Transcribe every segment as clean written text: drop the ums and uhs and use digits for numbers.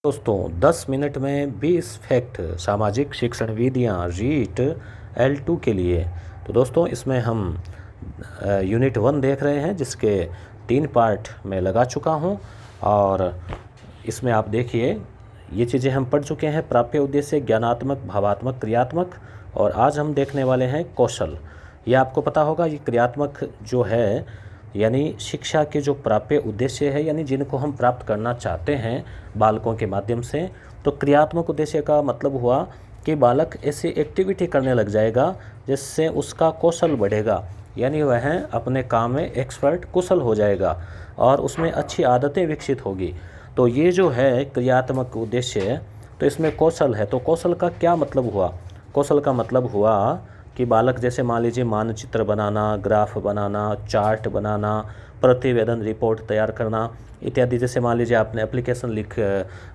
दोस्तों 10 मिनट में 20 फैक्ट सामाजिक शिक्षण विधियाँ रीट L2 के लिए। तो दोस्तों इसमें हम यूनिट 1 देख रहे हैं जिसके 3 पार्ट में लगा चुका हूं और इसमें आप देखिए ये चीज़ें हम पढ़ चुके हैं। प्राप्य उद्देश्य, ज्ञानात्मक, भावात्मक, क्रियात्मक और आज हम देखने वाले हैं कौशल। ये आपको पता होगा ये क्रियात्मक जो है यानी शिक्षा के जो प्राप्य उद्देश्य है यानी जिनको हम प्राप्त करना चाहते हैं बालकों के माध्यम से। तो क्रियात्मक उद्देश्य का मतलब हुआ कि बालक ऐसी एक्टिविटी करने लग जाएगा जिससे उसका कौशल बढ़ेगा, यानी वह अपने काम में एक्सपर्ट कुशल हो जाएगा और उसमें अच्छी आदतें विकसित होगी। तो ये जो है क्रियात्मक उद्देश्य, तो इसमें कौशल है। तो कौशल का क्या मतलब हुआ? कौशल का मतलब हुआ कि बालक जैसे मान लीजिए मानचित्र बनाना, ग्राफ बनाना, चार्ट बनाना, प्रतिवेदन रिपोर्ट तैयार करना इत्यादि। जैसे मान लीजिए आपने एप्लीकेशन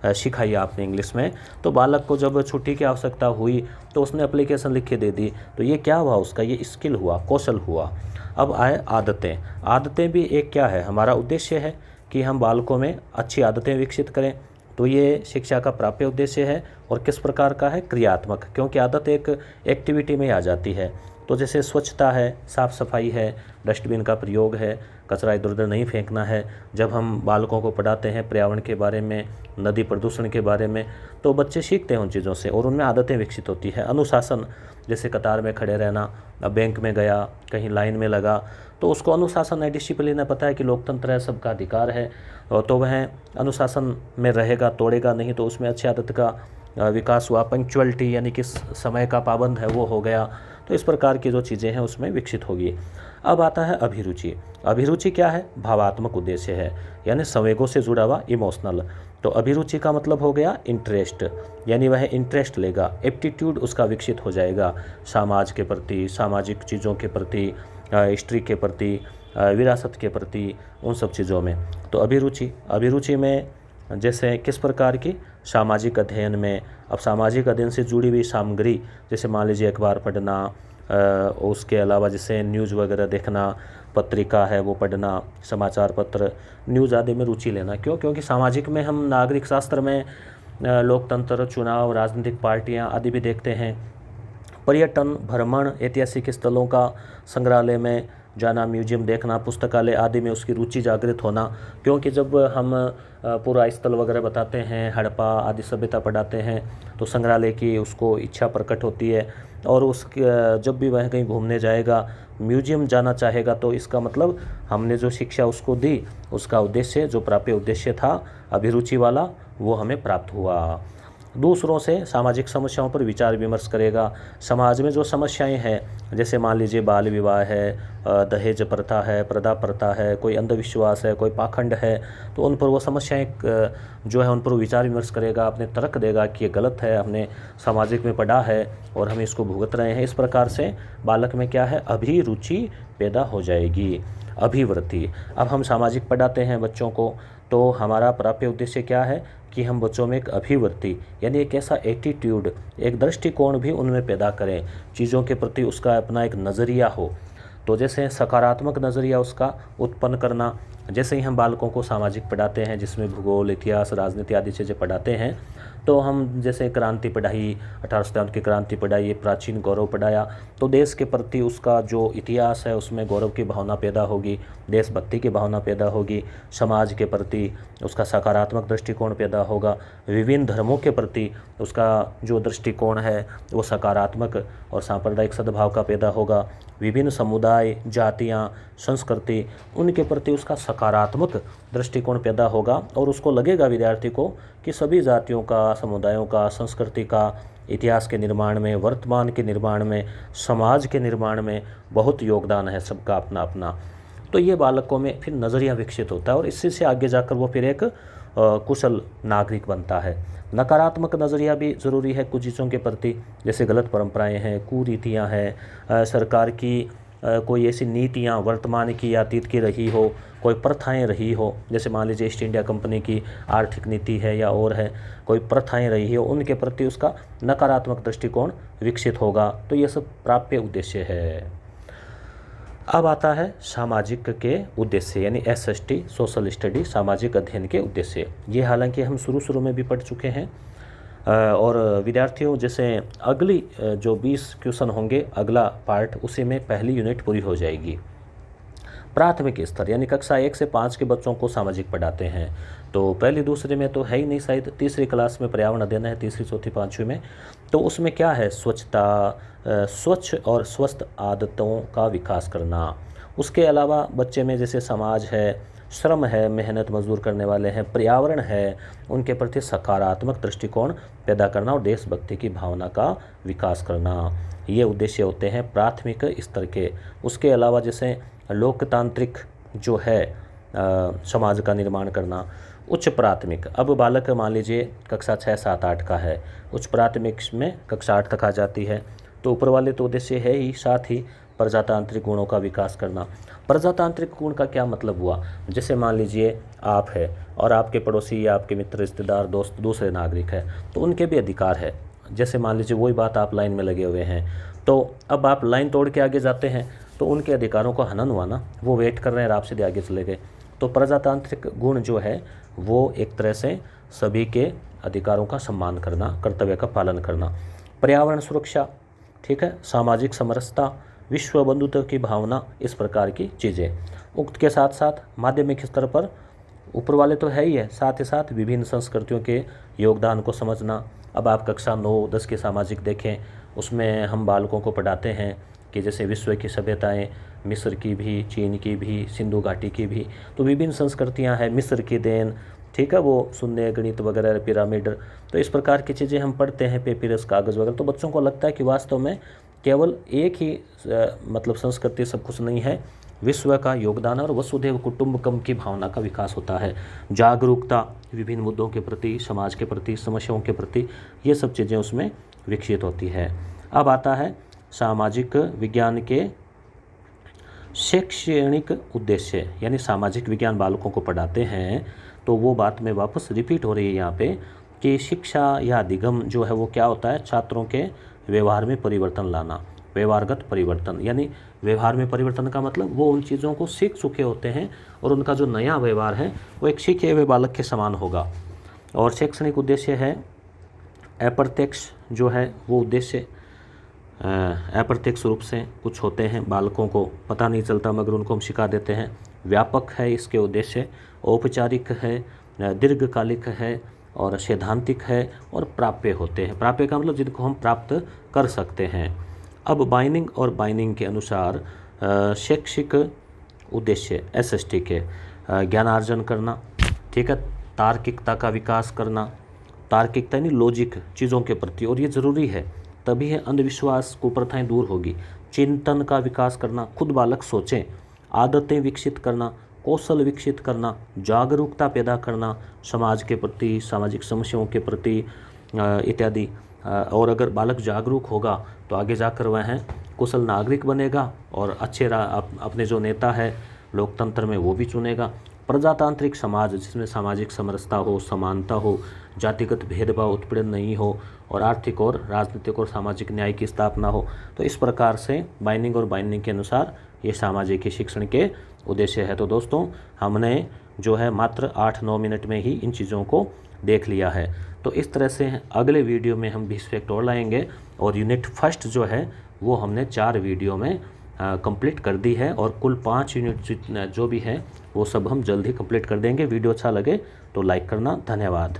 सिखाई आपने इंग्लिश में, तो बालक को जब छुट्टी की आवश्यकता हुई तो उसने एप्लीकेशन लिख के दे दी। तो ये क्या हुआ? उसका ये स्किल हुआ, कौशल हुआ। अब आए आदतें। आदतें भी एक क्या है, हमारा उद्देश्य है कि हम बालकों में अच्छी आदतें विकसित करें। तो ये शिक्षा का प्राप्य उद्देश्य है और किस प्रकार का है? क्रियात्मक, क्योंकि आदत एक एक्टिविटी में आ जाती है। तो जैसे स्वच्छता है, साफ़ सफाई है, डस्टबिन का प्रयोग है, कचरा इधर उधर नहीं फेंकना है। जब हम बालकों को पढ़ाते हैं पर्यावरण के बारे में, नदी प्रदूषण के बारे में, तो बच्चे सीखते हैं उन चीज़ों से और उनमें आदतें विकसित होती है। अनुशासन, जैसे कतार में खड़े रहना, बैंक में गया, कहीं लाइन में लगा, तो उसको अनुशासन है, डिसिप्लिन है, पता है कि लोकतंत्र है, सबका अधिकार है, तो वह अनुशासन में रहेगा, तोड़ेगा नहीं। तो उसमें अच्छी आदत का विकास हुआ। पंक्चुअलिटी यानी कि समय का पाबंद है वो हो गया। तो इस प्रकार की जो चीज़ें हैं उसमें विकसित होगी। अब आता है अभिरुचि। अभिरुचि क्या है? भावात्मक उद्देश्य है, यानी संवेगों से जुड़ा हुआ, इमोशनल। तो अभिरुचि का मतलब हो गया इंटरेस्ट, यानी वह इंटरेस्ट लेगा, एप्टीट्यूड उसका विकसित हो जाएगा समाज के प्रति, सामाजिक चीज़ों के प्रति, हिस्ट्री के प्रति, विरासत के प्रति, उन सब चीज़ों में। तो अभिरुचि में जैसे किस प्रकार की? सामाजिक अध्ययन में। अब सामाजिक अध्ययन से जुड़ी हुई सामग्री, जैसे मान लीजिए अखबार पढ़ना, उसके अलावा जैसे न्यूज़ वगैरह देखना, पत्रिका है वो पढ़ना, समाचार पत्र, न्यूज़ आदि में रुचि लेना। क्यों? क्योंकि सामाजिक में हम नागरिक शास्त्र में लोकतंत्र, चुनाव, राजनीतिक पार्टियां आदि भी देखते हैं। पर्यटन, भ्रमण, ऐतिहासिक स्थलों का संग्रहालय में जाना, म्यूजियम देखना, पुस्तकालय आदि में उसकी रुचि जागृत होना। क्योंकि जब हम पूरा स्थल वगैरह बताते हैं, हड़प्पा आदि सभ्यता पढ़ाते हैं, तो संग्रहालय की उसको इच्छा प्रकट होती है और जब भी वह कहीं घूमने जाएगा, म्यूजियम जाना चाहेगा, तो इसका मतलब हमने जो शिक्षा उसको दी, उसका उद्देश्य जो प्राप्य उद्देश्य था अभिरुचि वाला, वो हमें प्राप्त हुआ। दूसरों से सामाजिक समस्याओं पर विचार विमर्श करेगा। समाज में जो समस्याएं हैं, जैसे मान लीजिए बाल विवाह है, दहेज प्रथा है, प्रदा प्रथा है, कोई अंधविश्वास है, कोई पाखंड है, तो उन पर वो समस्याएं जो है उन पर विचार विमर्श करेगा, अपने तर्क देगा कि ये गलत है, हमने सामाजिक में पढ़ा है और हम इसको भुगत रहे हैं। इस प्रकार से बालक में क्या है? अभिरुचि पैदा हो जाएगी। अभिवृत्ति। अब हम सामाजिक पढ़ाते हैं बच्चों को, तो हमारा प्राप्य उद्देश्य क्या है कि हम बच्चों में एक अभिवृत्ति यानी एक ऐसा एटीट्यूड, एक दृष्टिकोण भी उनमें पैदा करें, चीज़ों के प्रति उसका अपना एक नज़रिया हो। तो जैसे सकारात्मक नज़रिया उसका उत्पन्न करना। जैसे ही हम बालकों को सामाजिक पढ़ाते हैं जिसमें भूगोल, इतिहास, राजनीति आदि चीज़ें पढ़ाते हैं, तो हम जैसे क्रांति पढ़ाई, 1857 की क्रांति पढ़ाई, प्राचीन गौरव पढ़ाया, तो देश के प्रति उसका जो इतिहास है उसमें गौरव की भावना पैदा होगी, देशभक्ति की भावना पैदा होगी, समाज के प्रति उसका सकारात्मक दृष्टिकोण पैदा होगा, विभिन्न धर्मों के प्रति उसका जो दृष्टिकोण है वो सकारात्मक और सांप्रदायिक सद्भाव का पैदा होगा, विभिन्न समुदाय, जातियाँ, संस्कृति, उनके प्रति उसका सकारात्मक दृष्टिकोण पैदा होगा और उसको लगेगा विद्यार्थी को कि सभी जातियों का, समुदायों का, संस्कृति का इतिहास के निर्माण में, वर्तमान के निर्माण में, समाज के निर्माण में बहुत योगदान है, सबका अपना अपना। तो ये बालकों में फिर नज़रिया विकसित होता है और इससे से आगे जाकर वो फिर एक कुशल नागरिक बनता है। नकारात्मक नज़रिया भी ज़रूरी है कुछ चीज़ों के प्रति, जैसे गलत परंपराएं हैं, कुरीतियां हैं, सरकार की कोई ऐसी नीतियां वर्तमान की या अतीत की रही हो, कोई प्रथाएं रही हो, जैसे मान लीजिए ईस्ट इंडिया कंपनी की आर्थिक नीति है या और है, कोई प्रथाएं रही हो, उनके प्रति उसका नकारात्मक दृष्टिकोण विकसित होगा। तो ये सब प्राप्य उद्देश्य है। अब आता है सामाजिक के उद्देश्य, यानी SST सोशल स्टडी, सामाजिक अध्ययन के उद्देश्य। ये हालांकि हम शुरू में भी पढ़ चुके हैं। और विद्यार्थियों, जैसे अगली जो 20 क्वेश्चन होंगे, अगला पार्ट, उसी में पहली यूनिट पूरी हो जाएगी। प्राथमिक स्तर यानी कक्षा 1 से 5 के बच्चों को सामाजिक पढ़ाते हैं। तो पहली दूसरे में तो है ही नहीं, शायद तीसरी क्लास में पर्यावरण अध्ययन है, तीसरी चौथी पाँचवीं में। तो उसमें क्या है, स्वच्छता, स्वच्छ और स्वस्थ आदतों का विकास करना। उसके अलावा बच्चे में जैसे समाज है, श्रम है, मेहनत मजदूर करने वाले हैं, पर्यावरण है, उनके प्रति सकारात्मक दृष्टिकोण पैदा करना और देशभक्ति की भावना का विकास करना। ये उद्देश्य होते हैं प्राथमिक स्तर के। उसके अलावा जैसे लोकतांत्रिक जो है समाज का निर्माण करना। उच्च प्राथमिक, अब बालक मान लीजिए कक्षा 6, 7, 8 का है, उच्च प्राथमिक में कक्षा 8 तक आ जाती है। तो ऊपर वाले तो उद्देश्य है ही, साथ ही प्रजातांत्रिक गुणों का विकास करना। प्रजातांत्रिक गुण का क्या मतलब हुआ, जैसे मान लीजिए आप है और आपके पड़ोसी या आपके मित्र, रिश्तेदार, दोस्त दूसरे नागरिक है, तो उनके भी अधिकार है। जैसे मान लीजिए वही बात, आप लाइन में लगे हुए हैं, तो अब आप लाइन तोड़ के आगे जाते हैं तो उनके अधिकारों का हनन हुआ ना, वो वेट कर रहे हैं और आप सीधे आगे चले गए। तो प्रजातांत्रिक गुण जो है वो एक तरह से सभी के अधिकारों का सम्मान करना, कर्तव्य का पालन करना। पर्यावरण सुरक्षा, ठीक है, सामाजिक समरसता, विश्व बंधुत्व की भावना, इस प्रकार की चीज़ें। उक्त के साथ साथ माध्यमिक स्तर पर ऊपर वाले तो है ही है, साथ ही साथ विभिन्न संस्कृतियों के योगदान को समझना। अब आप कक्षा 9, 10 के सामाजिक देखें, उसमें हम बालकों को पढ़ाते हैं कि जैसे विश्व की सभ्यताएं, मिस्र की भी, चीन की भी, सिंधु घाटी की भी, तो विभिन्न संस्कृतियां हैं, मिस्र की देन, ठीक है, वो शून्य गणित वगैरह, पिरामिड, तो इस प्रकार की चीज़ें हम पढ़ते हैं, पेपिरस कागज़ वगैरह। तो बच्चों को लगता है कि वास्तव में केवल एक ही मतलब संस्कृति सब कुछ नहीं है, विश्व का योगदान और वसुधैव कुटुंबकम की भावना का विकास होता है। जागरूकता विभिन्न मुद्दों के प्रति, समाज के प्रति, समस्याओं के प्रति, ये सब चीज़ें उसमें विकसित होती है। अब आता है सामाजिक विज्ञान के शैक्षणिक उद्देश्य, यानी सामाजिक विज्ञान बालकों को पढ़ाते हैं तो वो बात में वापस रिपीट हो रही है यहाँ पे कि शिक्षा या अधिगम जो है वो क्या होता है, छात्रों के व्यवहार में परिवर्तन लाना। व्यवहारगत परिवर्तन, यानी व्यवहार में परिवर्तन का मतलब वो उन चीज़ों को सीख चुके होते हैं और उनका जो नया व्यवहार है वो एक सीखे हुए बालक के समान होगा। और शैक्षणिक उद्देश्य है अप्रत्यक्ष जो है वो उद्देश्य, अप्रत्यक्ष रूप से कुछ होते हैं, बालकों को पता नहीं चलता मगर उनको हम सिखा देते हैं। व्यापक है इसके उद्देश्य, औपचारिक है, दीर्घकालिक है और सैद्धांतिक है और प्राप्य होते हैं। प्राप्य का मतलब जिनको हम प्राप्त कर सकते हैं। अब बाइनिंग और बाइनिंग के अनुसार शैक्षिक उद्देश्य SST के ज्ञानार्जन करना, ठीक है, तार्किकता का विकास करना, तार्किकता यानी लॉजिक चीज़ों के प्रति, और ये ज़रूरी है, तभी है अंधविश्वास कुप्रथाएं दूर होगी। चिंतन का विकास करना, खुद बालक सोचें, आदतें विकसित करना, कौशल विकसित करना, जागरूकता पैदा करना समाज के प्रति, सामाजिक समस्याओं के प्रति इत्यादि। और अगर बालक जागरूक होगा तो आगे जाकर वह कुशल नागरिक बनेगा और अच्छे अपने जो नेता है लोकतंत्र में वो भी चुनेगा। प्रजातांत्रिक समाज जिसमें सामाजिक समरसता हो, समानता हो, जातिगत भेदभाव उत्पीड़न नहीं हो और आर्थिक और राजनीतिक और सामाजिक न्याय की स्थापना हो। तो इस प्रकार से बाइनिंग और बाइंडिंग के अनुसार ये सामाजिक शिक्षण के उद्देश्य है। तो दोस्तों हमने जो है मात्र 8-9 मिनट में ही इन चीज़ों को देख लिया है। तो इस तरह से अगले वीडियो में हम 20 फैक्ट और लाएंगे और यूनिट फर्स्ट जो है वो हमने 4 वीडियो में कंप्लीट कर दी है और कुल 5 यूनिट जो भी है वो सब हम जल्द ही कंप्लीट कर देंगे। वीडियो अच्छा लगे तो लाइक करना। धन्यवाद।